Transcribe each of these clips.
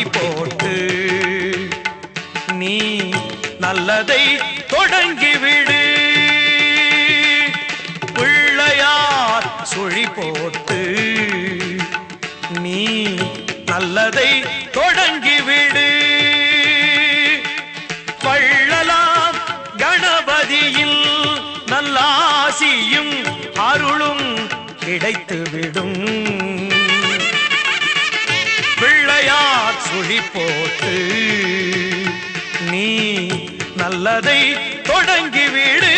சுழி போட்டு நீ நல்லதை தொடங்கிவிடு. பிள்ளையார் சுழி போட்டு நீ நல்லதை தொடங்கிவிடு. பள்ளலாம் கணபதியில் நல்லாசியும் அருளும் கிடைத்துவிடும். பிள்ளையார் சுழி போட்டு நீ நல்லதை தொடங்கிவிடு.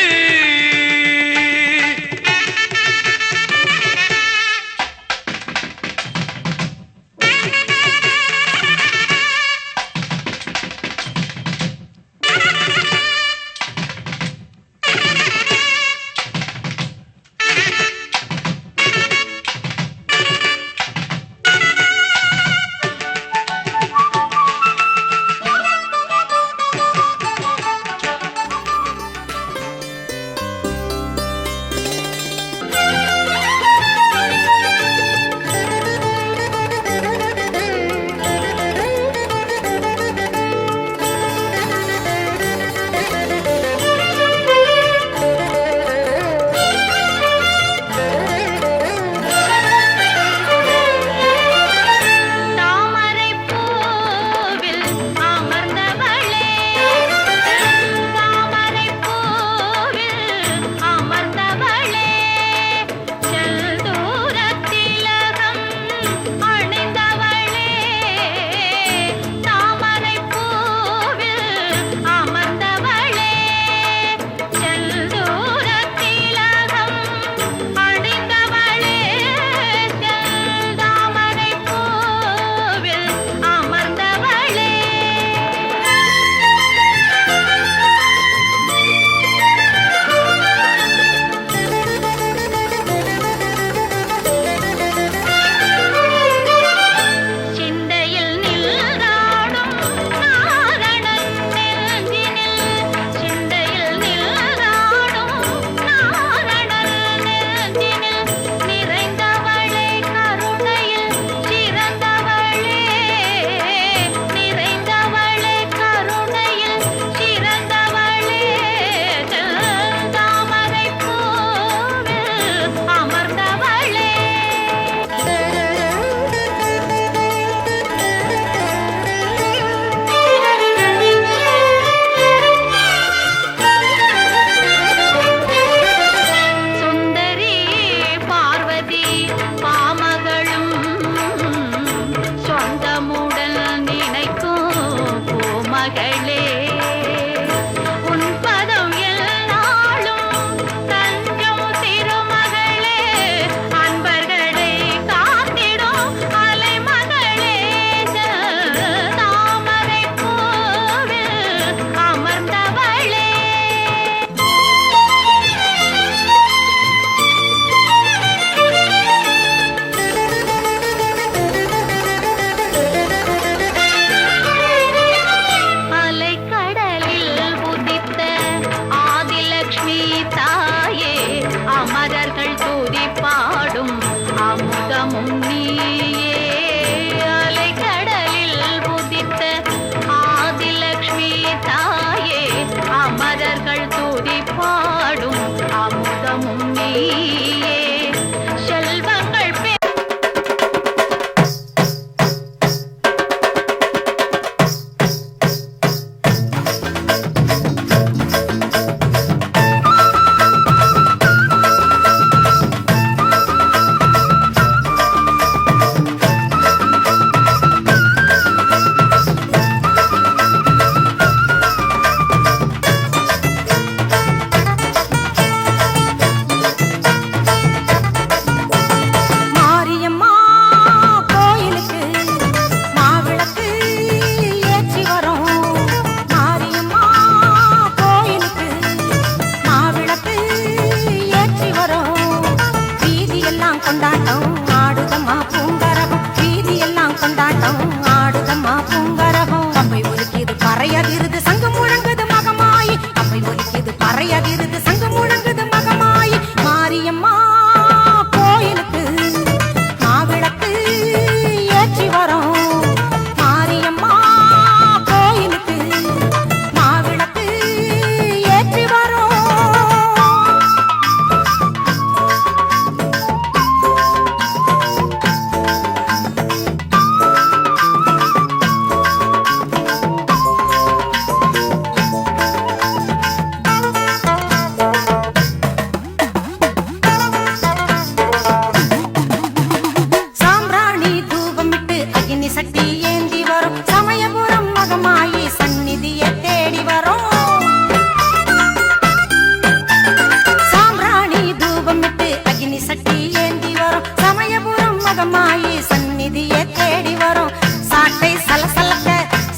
நாகமாயி சந்நிதியை தேடி வரும் சாட்டை சலசலக்க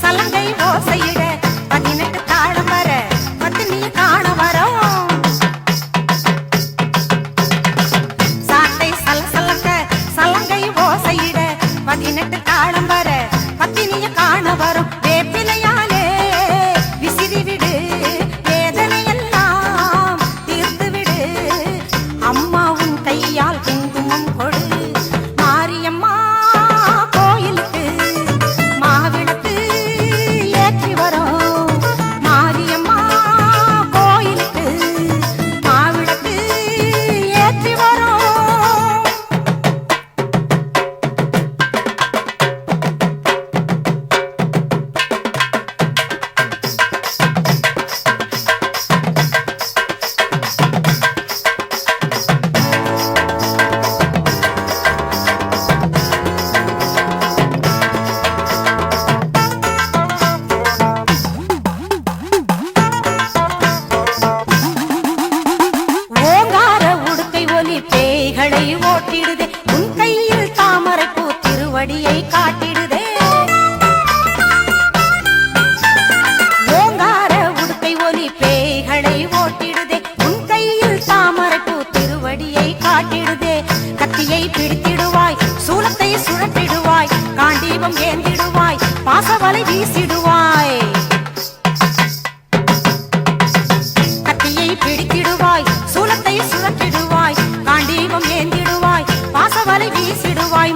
சலங்கை ஓசையிட 18 தாளம் வர பத்தினி காண வரும் சாட்டை சலசலக்க சலங்கை ஓசையிட 18 தாளம் வர பத்தினிய காண வரும் வேப்பிலையாலே விசிறி விடு வேதனையெல்லாம் தீர்த்து விடு அம்மாவும் கையால் குங்குமம் கொடு மாரியம்மா கோயிலுக்கு மாவிளக்கு ஏற்றி வரும் மாரியம்மா கோயிலுக்கு மாவிளக்கு ஏற்றி வரும் பேய்களை ஓட்டிடுதே உன் கையில் தாமரை பூ திருவடியை காட்டிடுதே ஓங்கார உடுக்கை ஒலி பேய்களை ஓட்டிடுதே உன் கையில் தாமரை பூ திருவடியை காட்டிடுதே கத்தியை பிடித்திடுவாய் சூலத்தை சுழற்றிடுவாய் காண்டீபம் ஏந்திடுவாய் பாசவலை வீசிடுவாய் கத்தியை பிடித்திடுவாய் சூலத்தை சுழற்றிடுவாய் காண்டீபம் ஏந்திடுவாய் பாசவலை வீசிடுவாய்